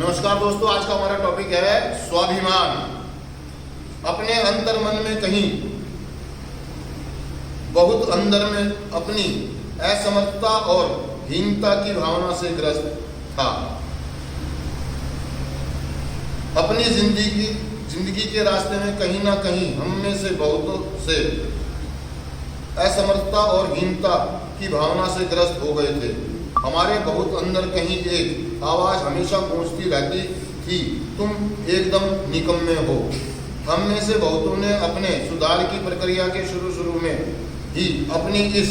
नमस्कार दोस्तों, आज का हमारा टॉपिक है स्वाभिमान। अपने अंतर मन में कहीं बहुत अंदर में अपनी असमर्थता और हीनता की भावना से ग्रस्त था। अपनी जिंदगी के रास्ते में कहीं ना कहीं हम में से बहुतों से असमर्थता और हीनता की भावना से ग्रस्त हो गए थे। हमारे बहुत अंदर कहीं एक आवाज हमेशा गूंजती रहती थी, तुम एकदम निकम्मे हो। हम में से बहुतों ने अपने सुधार की प्रक्रिया के शुरू में ही अपनी इस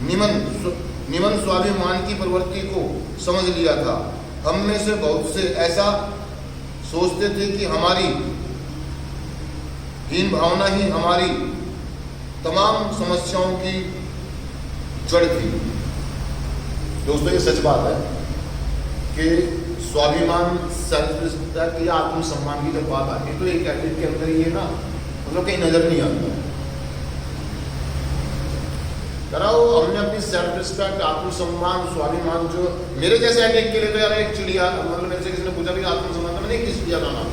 निमन स्वाभिमान की प्रवृत्ति को समझ लिया था। हम में से बहुत से ऐसा सोचते थे कि हमारी हीन भावना ही हमारी तमाम समस्याओं की जड़ थी। दोस्तों, ये सच बात है कि स्वाभिमान, सेल्फ रिस्पेक्ट या आत्मसम्मान की जब बात आती है तो एक एथलीट के अंदर ये ना मतलब कहीं नजर नहीं आता है। कराओ हमने अपनी सेल्फ रिस्पेक्ट, आत्मसम्मान, स्वाभिमान, जो मेरे जैसे एथलीट के लिए तो यार एक चिड़िया, मतलब मेरे से किसी ने पूछा भी आत्मसम्मान, तो मैंने किस चिड़िया का नाम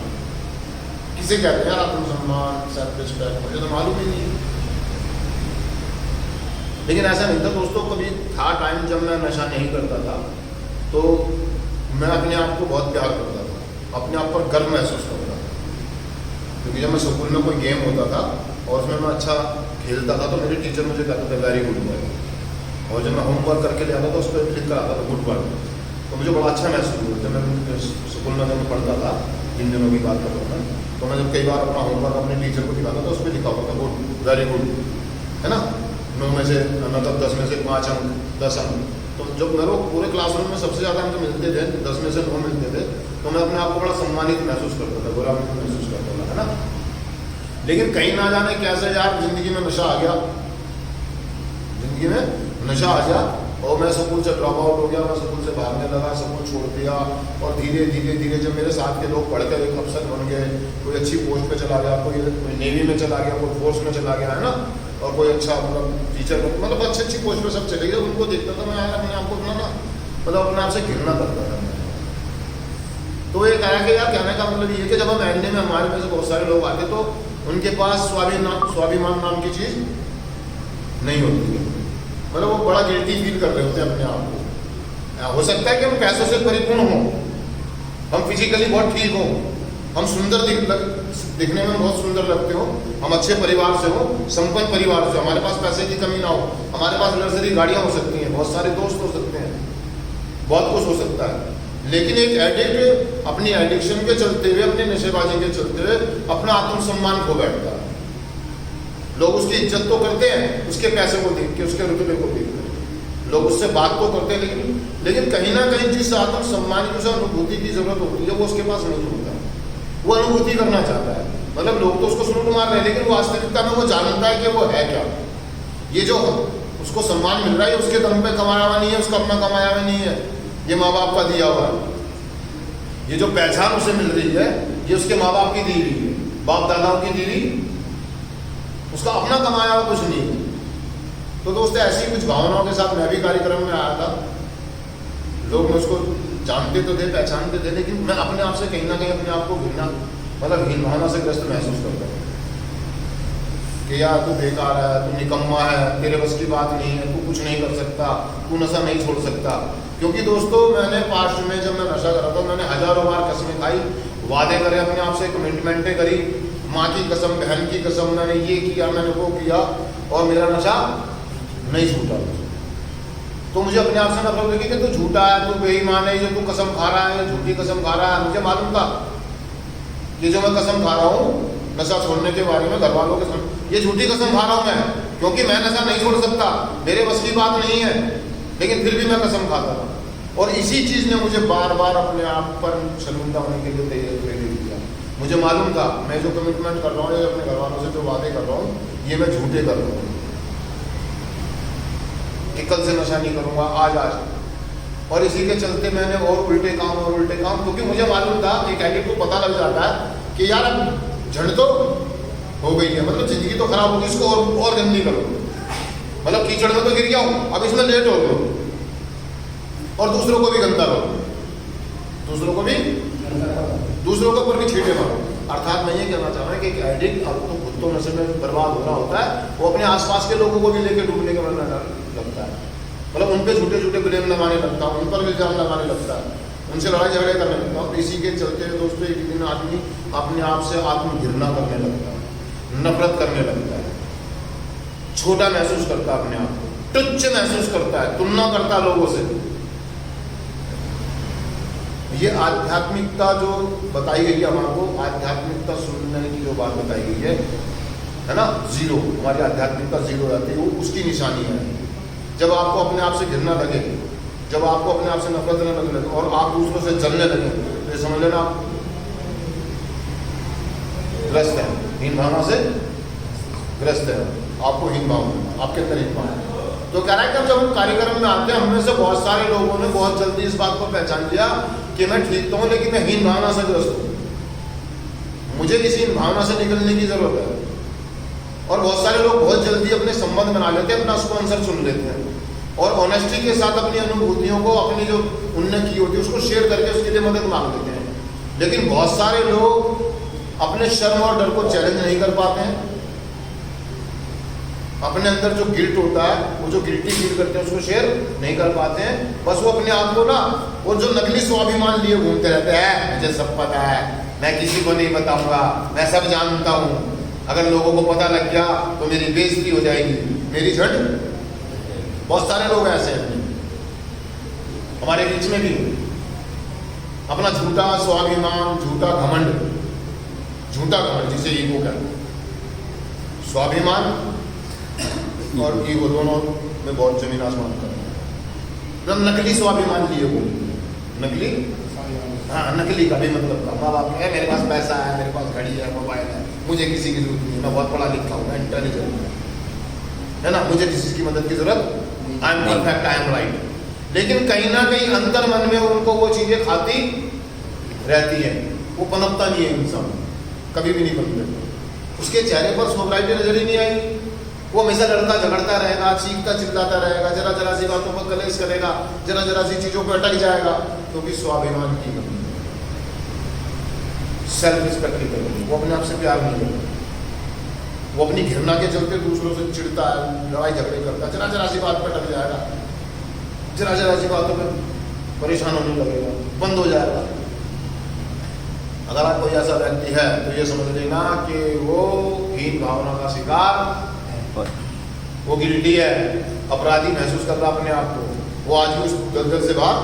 किसे कहते हैं यार आत्मसम्मान, सेल्फ रिस्पेक्ट, मुझे तो मालूम ही नहीं। लेकिन ऐसा नहीं था दोस्तों, कभी था टाइम जब मैं नशा नहीं करता था तो मैं अपने आप को बहुत प्यार करता था, अपने आप पर गर्व महसूस करता था। क्योंकि जब मैं स्कूल में कोई गेम होता था और उसमें मैं अच्छा खेलता था तो मेरे टीचर मुझे कहते थे वेरी गुड बॉय, और जब मैं होमवर्क करके ले आता था उस पर लिख कर आता था गुड बॉय, तो मुझे बड़ा अच्छा महसूस होता। मैं स्कूल में जब मैं पढ़ता था, इन दिनों की बात कर रहा हूँ मैं, तो मैं जब कई बार अपना होमवर्क अपने टीचर को दिखाता था उस पर लिखा होता था गुड, वेरी गुड, है ना, 9 में से मतलब 10 में से 5 अंक, 10 अंक। तो जब मेरे को पूरे क्लासरूम में सबसे ज़्यादा अंक मिलते थे, 10 में से 9 मिलते थे, तो मैं अपने आप को बड़ा सम्मानित महसूस करता था, बुरा महसूस करता था, है ना। लेकिन कहीं ना जाने कैसे यार जिंदगी में नशा आ गया, जिंदगी में नशा आ गया और मैं स्कूल से ड्रॉप आउट हो गया, मैं स्कूल से भागने लगा, स्कूल छोड़ दिया। और धीरे धीरे जब मेरे साथ के लोग पढ़कर एक अफसर बन गए, कोई अच्छी पोस्ट पे चला गया, कोई नेवी में चला गया, कोई फोर्स में चला गया, है ना, और कोई अच्छा मतलब टीचर, मतलब अच्छी पोस्ट पे सब चले गए, उनको देखता था मैं यार अपने आप को अपना ना मतलब अपने आप से घिरना करता था। तो ये कहा कि यार कहने का मतलब ये कि जब हम एंड में हमारे में से बहुत सारे लोग आते तो उनके पास स्वाभिमान नाम की चीज़ नहीं होती है, मतलब वो बड़ा गिल्टी फील कर रहे होते हैं अपने आप को। हो सकता है कि हम पैसों से परिपूर्ण हों, हम फिजिकली बहुत ठीक हों, हम सुंदर दिखने में बहुत सुंदर लगते हो, हम अच्छे परिवार से हो, संपन्न परिवार से, हमारे पास पैसे की कमी ना हो, हमारे पास लग्जरी गाड़ियाँ हो सकती हैं, बहुत सारे दोस्त हो सकते हैं, बहुत कुछ हो सकता है। लेकिन एक एडिक्ट अपनी एडिक्शन के चलते हुए, अपनी नशेबाजी के चलते हुए अपना आत्मसम्मान खो बैठता है। लोग उसकी इज्जत तो करते हैं उसके पैसे को देख के, उसके रुतबे को देख कर, लोग उससे बात तो करते हैं, लेकिन कहीं ना कहीं जिस आत्मसम्मान की, उस अनुभूति की जरूरत होती है वो उसके पास नहीं होता। वो अनुभूति करना चाहता है, मतलब लोग तो उसको स्लूट मार रहे हैं, लेकिन वो वास्तविकता में वो जानता है कि वो है क्या। ये जो उसको सम्मान मिल रहा है उसके दम पे कमाया हुआ नहीं है, उसका अपना कमाया हुआ नहीं है, ये माँ बाप का दिया हुआ है। ये जो पहचान उसे मिल रही है ये उसके माँ बाप की दी हुई है, बाप दादाओं की दी हुई, उसका अपना कमाया हुआ कुछ नहीं है। तो दोस्तों, ऐसी कुछ भावनाओं के साथ मैं भी कार्यक्रम में आया था। लोग मैं उसको जानते तो थे, पहचानते थे, लेकिन मैं अपने आप से कहीं ना कहीं अपने आप को घृणा मतलब हीन भावना से ग्रस्त महसूस करता हूँ कि यार तू बेकार है, तू निकम्मा है, तेरे बस की बात नहीं है, तू कुछ नहीं कर सकता, तू नशा नहीं छोड़ सकता। क्योंकि दोस्तों, मैंने पास्ट में जब मैं नशा कर रहा था मैंने हजारों बार कसमें खाई, वादे करे अपने आप से, कमिटमेंटें करी, माँ की कसम, बहन की कसम, मैंने ये किया, मैंने वो किया, और मेरा नशा नहीं छूटा। तो मुझे अपने आप से नफरत लगी कि तू झूठा है, तू बेईमान है, जो तू कसम खा रहा है, झूठी कसम खा रहा है। मुझे मालूम था कि जो मैं कसम खा रहा हूँ नशा छोड़ने के बारे में, घर वालों के सामने ये झूठी कसम खा रहा हूँ मैं, क्योंकि मैं नशा नहीं छोड़ सकता, मेरे बस की बात नहीं है, लेकिन फिर भी मैं कसम खाता था। और इसी चीज़ ने मुझे बार बार अपने आप पर शर्मिंदा होने के लिए प्रेरित किया। मुझे मालूम था मैं जो कमिटमेंट कर रहा हूँ, अपने घर वालों से जो वादे कर रहा हूँ, ये मैं झूठे कर रहा हूँ कि कल से नशा नहीं करूँगा, आज। और इसी के चलते मैंने और उल्टे काम, क्योंकि मुझे मालूम था, एक एडिक्ट को पता लग जाता है कि यार अब झंड तो हो गई है, मतलब जिंदगी तो खराब होगी, इसको और गंदी करो, मतलब कीचड़ में तो गिर गया हूँ, अब इसमें लेट हो गया, और दूसरों को भी गंदा करो, दूसरों को भी दूसरों के ऊपर भी छींटे मारो। अर्थात मैं ये कहना चाह रहा हूँ कि एक एडिक्ट अब तो खुद तो नशे में बर्बाद हो रहा होता है, वो अपने आसपास के लोगों को भी लेकर डूबने के मरना लगता है। मतलब उन पे झूठे झूठे ब्लेम लगाने लगता है, उन पर इल्जाम लगाने लगता है, उनसे लड़ाई झगड़े करने लगता है। तो इसी के चलते दोस्तों एक दिन आदमी अपने आप से आत्मघृणा करने लगता है, नफरत करने लगता है, छोटा महसूस करता है अपने आप को, तुच्छ महसूस करता है, तुलना करता है लोगों से। ये आध्यात्मिकता जो बताई गई है हमारे, आध्यात्मिकता सुनने की जो बात बताई गई है ना, जीरो, हमारी आध्यात्मिकता जीरो रहती है, वो उसकी निशानी है। जब आपको अपने आप से घिरना लगे, जब आपको अपने आप से नफरत करने लगे और आप दूसरों से जलने लगे, तो ये समझ लेना आप ग्रस्त है, हीन भावना से ग्रस्त है। आपको हीन भावना, आपके अंदर हीन भावना। तो कह रहा है कि जब हम कार्यक्रम में आते हैं, हम में से बहुत सारे लोगों ने बहुत जल्दी इस बात को पहचान लिया कि मैं ठीक तो हूं लेकिन मैं हीन भावना से ग्रस्त हूं, मुझे किसी हीन भावना से निकलने की जरूरत है। और बहुत सारे लोग बहुत जल्दी अपने संबंध बना लेते हैं, अपना उसको आंसर सुन लेते हैं और ऑनेस्टी के साथ अपनी अनुभूतियों को, अपनी जो उनने की होती है उसको शेयर करके उसके लिए मदद मांग लेते हैं। लेकिन बहुत सारे लोग अपने शर्म और डर को चैलेंज नहीं कर पाते हैं, अपने अंदर जो गिल्ट होता है, वो जो गिल्टी फील करते हैं उसको शेयर नहीं कर पाते हैं। बस वो अपने आप को ना, वो जो नकली स्वाभिमान लिए घूमते रहते हैं, मुझे सब पता है, मैं किसी को नहीं बताऊंगा, मैं सब जानता हूं, अगर लोगों को पता लग गया तो मेरी बेइज्जती हो जाएगी, मेरी झट। बहुत सारे लोग ऐसे हैं हमारे बीच में भी, अपना झूठा स्वाभिमान, झूठा घमंड, जिसे ईगो कहते हैं। स्वाभिमान और ईगो दोनों में बहुत जमीन आसमान का है। नकली स्वाभिमान लिए वो, नकली, हाँ नकली का भी मतलब का, माँ बाप है मेरे पास पैसा है, मेरे पास घड़ी है, मोबाइल है, मुझे किसी की जरूरत नहीं है, मैं बहुत पढ़ा लिखा हूँ, मैं इंटेलिजेंट है ना, मुझे किसी की मदद की जरूरत, I am perfect, I am right. लेकिन कहीं ना कहीं अंतर मन में उनको वो चीजें खाती रहती है, वो पनपता नहीं है इंसान, कभी भी नहीं पनपता। उसके चेहरे पर सोब्राइटी नजर ही नहीं आई, वो हमेशा लड़ता झगड़ता रहेगा, चीखता चिल्लाता रहेगा, जरा जरा सी बातों पर कलेश करेगा, जरा जरा सी चीजों पर अटक जाएगा, क्योंकि स्वाभिमान की कमी, सेल्फ रिस्पेक्ट की कमी, वो अपने आप से प्यार नहीं करता, वो अपनी घृणा के चलते दूसरों से चिढ़ता है, लड़ाई झगड़े करता है, जरा जरा सी बात पर अटक जाएगा, जरा जरा सी बातों पर परेशान होने लगेगा, बंद हो जाएगा। अगर आप कोई ऐसा व्यक्ति है तो ये समझ लेना कि वो हीन भावना का शिकार, वो गिल्टी है, अपराधी महसूस कर रहा अपने आप को, वो आज भी उस दलदल से बाहर,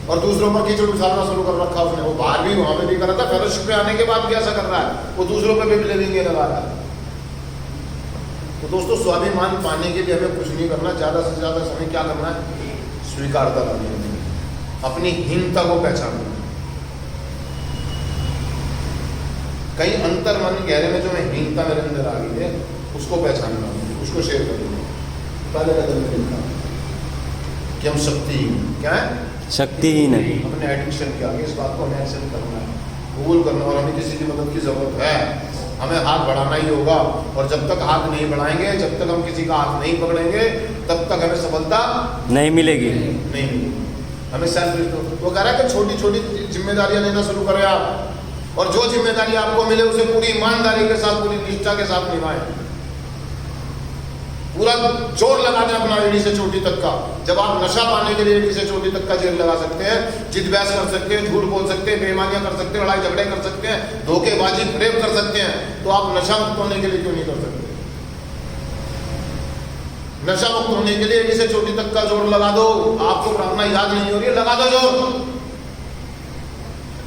और दूसरों पर कीचड़ उछालना शुरू कर रखा उसने। वो बाहर भी, वहां पे भी कर रहा था, फेलोशिप में आने के बाद भी ऐसा कर रहा है, वो दूसरों पर भी ब्लेमिंग लगा रहा है। तो दोस्तों स्वाभिमान पाने के लिए हमें कुछ नहीं करना, ज्यादा से ज्यादा समय क्या करना है, स्वीकारता लानी है, अपनी हीनता को पहचानना। कहीं अंतर मन गहरे में जो मैं हीनता मेरे अंदर आ गई है, उसको पहचानना, उसको शेयर करना। पहले कदम में देखा कि हम शक्तिहीन, क्या है, शक्तिहीन है, अपने एडिक्शन के आगे। इस बात को हमें एक्सेप्ट करना है, कबूल करना, और हमें किसी की मदद की जरूरत है, हमें हाथ बढ़ाना ही होगा। और जब तक हाथ नहीं बढ़ाएंगे, जब तक हम किसी का हाथ नहीं पकड़ेंगे, तब तक हमें सफलता नहीं मिलेगी, नहीं मिलेगी। हमें सेल्फ, वो कह रहा है कि छोटी छोटी जिम्मेदारियां लेना शुरू करें आप, और जो जिम्मेदारी आपको मिले उसे पूरी ईमानदारी के साथ, पूरी निष्ठा के साथ निभाएं। पूरा जोर लगा दें अपना एड़ी से चोटी तक का। जब आप नशा पाने के लिए एड़ी से चोटी तक का जेल लगा सकते हैं, जिद बहस कर सकते हैं, झूठ बोल सकते हैं, बेईमानियां कर सकते हैं, लड़ाई झगड़े कर सकते हैं, धोखेबाजी प्रेम कर सकते हैं, तो आप नशा मुक्त होने के लिए क्यों नहीं कर सकते? नशा मुक्त होने के लिए एड़ी से चोटी तक का जोर लगा दो। आपको प्रार्थना याद नहीं हो रही है, लगा दो जोर।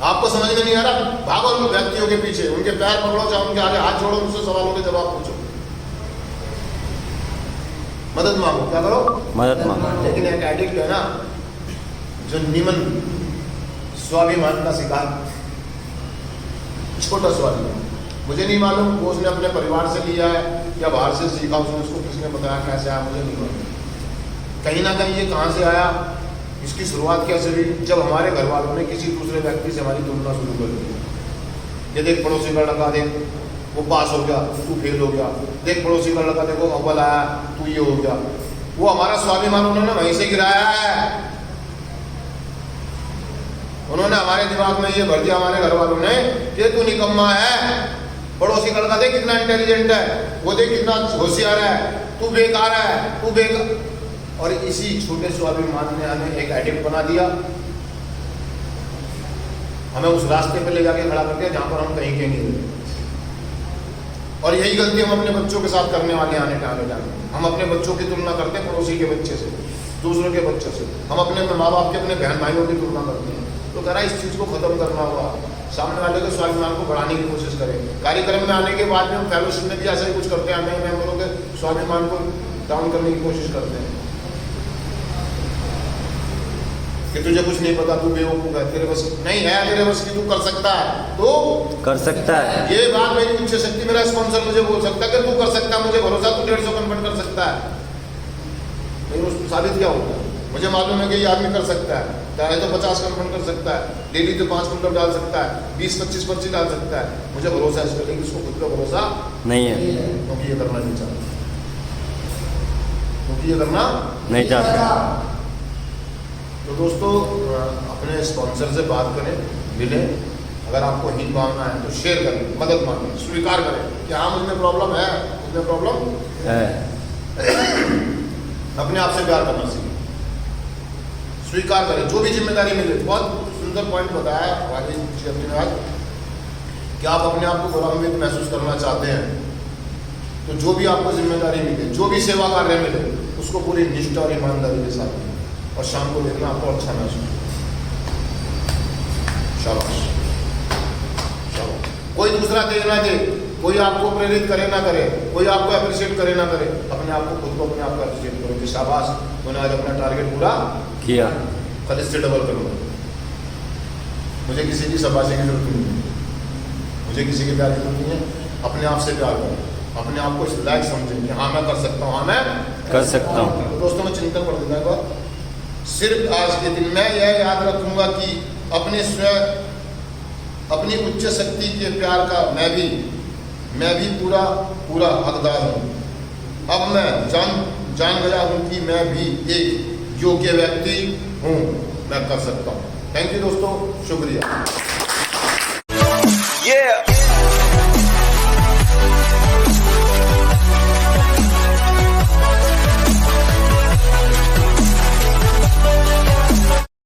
आपको समझ में नहीं आ रहा, भागो उन व्यक्तियों के पीछे, उनके पैर पकड़ो, चाहे उनके आगे हाथ जोड़ो, उनसे सवालों के जवाब पूछो, मदद मांगो। क्या करो? मदद मांगो। लेकिन एक एडिक्ट है ना, जो निमन स्वाभिमान का शिकार, छोटा स्वाभिमान, मुझे नहीं मालूम वो उसने अपने परिवार से लिया है या बाहर से सीखा, उसने उसको किसने बताया कैसे आया, मुझे नहीं मालूम। कहीं ना कहीं ये कहाँ से आया, इसकी शुरुआत कैसे हुई? जब हमारे घर वालों ने किसी दूसरे व्यक्ति से हमारी तुलना शुरू कर दी। ये देख पड़ोसी का लड़का, देख वो पास हो गया, तू फेल हो गया, देख पड़ोसी का लड़का, देखो अव्वल आया, तू ये हो गया। वो हमारा स्वाभिमान उन्होंने वहीं से गिराया है। उन्होंने हमारे दिमाग में ये भर दिया हमारे घर वालों ने कि तू निकम्मा है, पड़ोसी लड़का देख कितना इंटेलिजेंट है, वो देख कितना होशियार है, तू बेकार है, तू बेकार। और इसी छोटे स्वाभिमान ने हमें एक एडिक्ट बना दिया, हमें उस रास्ते पे ले जाके खड़ा कर दिया जहां पर हम कहीं के नहीं मिले। और यही गलती हम अपने बच्चों के साथ करने वाले आने आगे जाने। हम अपने बच्चों की तुलना करते हैं पड़ोसी के बच्चे से, दूसरों के बच्चों से, हम अपने माँ बाप के, अपने बहन भाइयों की तुलना करते हैं। तो कह रहा है इस चीज़ को खत्म करना होगा, सामने वाले के स्वाभिमान को बढ़ाने की कोशिश करें। कार्यक्रम में आने के बाद में हम फेलोशिप में भी ऐसा ही कुछ करते हैं, हमें मेंबरों के स्वाभिमान को डाउन करने की कोशिश करते हैं कि तुझे कुछ नहीं पता, तू बेवकूफ है, तेरे बस नहीं है, तेरे बस की तू कर सकता है, तो कर सकता है। ये बात मेरी उच्च शक्ति, मेरा स्पॉन्सर मुझे बोल सकता है कि तू कर सकता है, मुझे भरोसा, तू 150 कन्वर्ट कर सकता है। लेकिन उसको साबित क्या होता है? मुझे मालूम है कि ये आदमी कर सकता है, चाहे तो 50 कन्वर्ट कर सकता है, डेली तो 5 कुंटल डाल सकता है, 20-25 पर्ची डाल सकता है, मुझे भरोसा है इस पर, लेकिन उसको खुद पर भरोसा नहीं है, क्योंकि ये करना नहीं चाहता, क्योंकि ये करना नहीं चाहता। तो दोस्तों अपने स्पॉन्सर से बात करें, मिलें, अगर आपको हित भावना है तो शेयर करें, मदद मांगें, स्वीकार करें कि हाँ मुझमें प्रॉब्लम है, मुझमें प्रॉब्लम है। अपने आप से प्यार करना सीखें, स्वीकार करें जो भी जिम्मेदारी मिले। बहुत सुंदर पॉइंट बताया हमारे क्षेत्र में आज कि आप अपने आप को गौरवान्वित महसूस करना चाहते हैं तो जो भी आपको जिम्मेदारी मिले, जो भी सेवा कार्य मिले, उसको पूरी निष्ठा और ईमानदारी के साथ करें और शाम को देखना आपको अच्छा महसूस। शाबाश शाबाश। कोई दूसरा दे ना दे, कोई आपको प्रेरित करे ना करे, कोई आपको अप्रिशिएट करे ना करे, अपने आप को खुद को अपने आप को अप्रिशिएट करो कि शाबाश तूने आज अपना टारगेट पूरा किया, कल इससे डबल करूँगा। मुझे किसी की शाबाशी की जरूरत नहीं है, मुझे किसी के प्यार की जरूरत नहीं है। अपने आप से प्यार करो, अपने आप को इस लायक समझें कि हाँ मैं कर सकता हूँ, हाँ मैं कर सकता हूँ। तो दोस्तों मैं चिंतन कर देता है, सिर्फ आज के दिन मैं यह याद रखूंगा कि अपने स्वयं, अपनी उच्च शक्ति के प्यार का मैं भी पूरा हकदार हूँ। अब मैं जान गया हूँ कि मैं भी एक योग्य व्यक्ति हूँ, मैं कर सकता हूँ। थैंक यू दोस्तों, शुक्रिया।